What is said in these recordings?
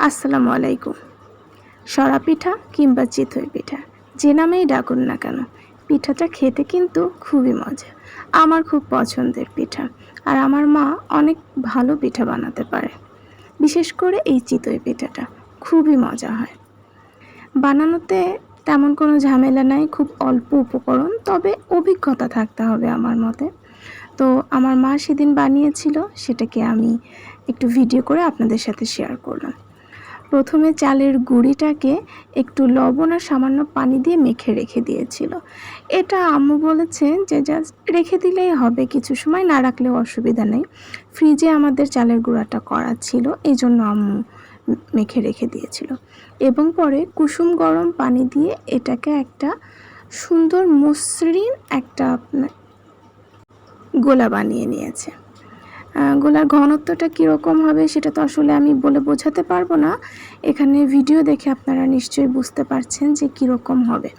আসসালামু আলাইকুম। সরা পিঠা কিংবা চিতই পিঠা যে নামেই ডাকুন না কেন, পিঠাটা খেতে কিন্তু খুবই মজা। আমার খুব পছন্দের পিঠা, আর আমার মা অনেক ভালো পিঠা বানাতে পারে। বিশেষ করে এই চিতই পিঠাটা খুবই মজা হয়। বানানোতে তেমন কোনো ঝামেলা নাই, খুব অল্প উপকরণ, তবে অভিজ্ঞতা থাকতে হবে আমার মতে। তো আমার মা সেদিন বানিয়েছিল, সেটাকে আমি একটু ভিডিও করে আপনাদের সাথে শেয়ার করলাম। প্রথমে চালের গুঁড়িটাকে একটু লবণ আর সামান্য পানি দিয়ে মেখে রেখে দিয়েছিল। এটা আম্মু বলেছে যে জাস্ট রেখে দিলেই হবে, কিছু সময় না রাখলেও অসুবিধা নেই। ফ্রিজে আমাদের চালের গুঁড়াটা করা ছিল, এই জন্য আম্মু মেখে রেখে দিয়েছিল। এবং পরে কুসুম গরম পানি দিয়ে এটাকে একটা সুন্দর মসৃণ একটা গোলা বানিয়ে নিয়েছে। গোলার ঘনত্বটা কীরকম হবে সেটা তো আসলে আমি বলে বোঝাতে পারবো না। এখানে ভিডিও দেখে আপনারা নিশ্চয়ই বুঝতে পারছেন যে কীরকম হবে।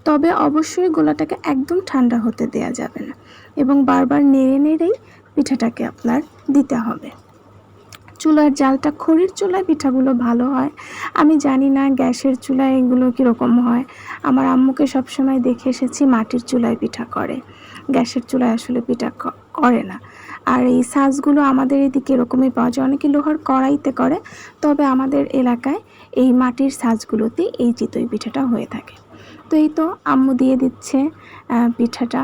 তবে অবশ্যই গোলাটাকে একদম ঠান্ডা হতে দেয়া যাবে না, এবং বারবার নেড়ে নেড়েই পিঠাটাকে আপনার দিতে হবে। চুলার জালটা, খড়ির চুলায় পিঠাগুলো ভালো হয়। আমি জানি না গ্যাসের চুলায় এগুলো কীরকম হয়। আমার আম্মুকে সবসময় দেখে এসেছি মাটির চুলায় পিঠা করে, গ্যাসের চুলায় আসলে পিঠা করে না। আর এই সাজগুলো আমাদের এদিকে এরকমই পাওয়া যায়, অনেকে লোহার কড়াইতে করে, তবে আমাদের এলাকায় এই মাটির সাজগুলোতেই এই চিতই পিঠাটা হয়ে থাকে। তো এই তো আম্মু দিয়ে দিচ্ছে পিঠাটা।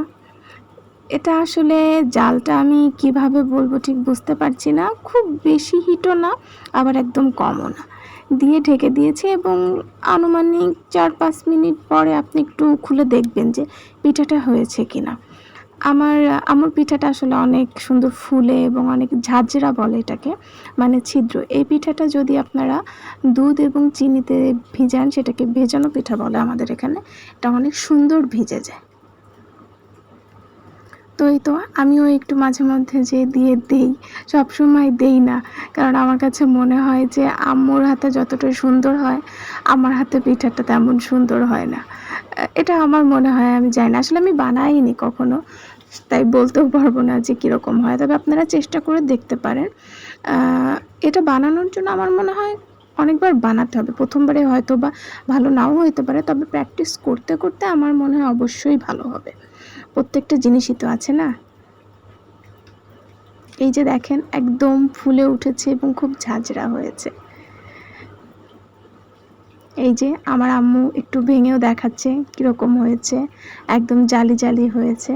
এটা আসলে জালটা আমি কিভাবে বলবো ঠিক বুঝতে পারছি না, খুব বেশি হিটও না আবার একদম কমও না, দিয়ে ঢেকে দিয়েছে। এবং আনুমানিক 4-5 মিনিট পরে আপনি একটু খুলে দেখবেন যে পিঠাটা হয়েছে কিনা। আমার পিঠাটা আসলে অনেক সুন্দর ফুলে এবং অনেক ঝাঁঝরা বলে এটাকে, মানে ছিদ্র। এই পিঠাটা যদি আপনারা দুধ এবং চিনিতে ভিজান, সেটাকে ভেজানো পিঠা বলে আমাদের এখানে, এটা অনেক সুন্দর ভিজে যায়। তো এই তো আমিও একটু মাঝে মধ্যে যে দিয়ে দেই, সবসময় দেই না, কারণ আমার কাছে মনে হয় যে আম্মুর হাতে যতটা সুন্দর হয় আমার হাতে পিঠাটা তেমন সুন্দর হয় না। এটা আমার মনে হয়, আমি জানি না, আসলে আমি বানাইনি কখনো, তাই বলতেও পারবো না যে কীরকম হয়। তবে আপনারা চেষ্টা করে দেখতে পারেন। এটা বানানোর জন্য আমার মনে হয় অনেকবার বানাতে হবে, প্রথমবারে হয়তো বা ভালো নাও হতে পারে, তবে প্র্যাকটিস করতে করতে আমার মনে হয় অবশ্যই ভালো হবে। প্রত্যেকটা জিনিসই তো আছে না। এই যে দেখেন একদম ফুলে উঠেছে এবং খুব ঝাঁঝরা হয়েছে। এই যে আমার আম্মু একটু ভেঙেও দেখাচ্ছে কীরকম হয়েছে, একদম জালি জালি হয়েছে,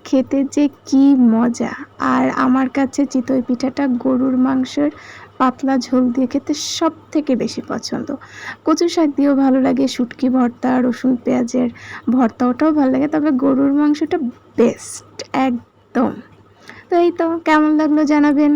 খেতে যে কি মজা। আর আমার কাছে চিতই পিঠাটা গরুর মাংসের পাতলা ঝোল দিয়ে খেতে সব থেকে বেশি পছন্দ। কচু শাক দিয়েও ভালো লাগে, শুটকি ভর্তা, রসুন পেঁয়াজের ভর্তা, ওটাও ভালো লাগে, তবে গরুর মাংসটা বেস্ট একদম। তো এই তো, কেমন লাগলো জানাবেন।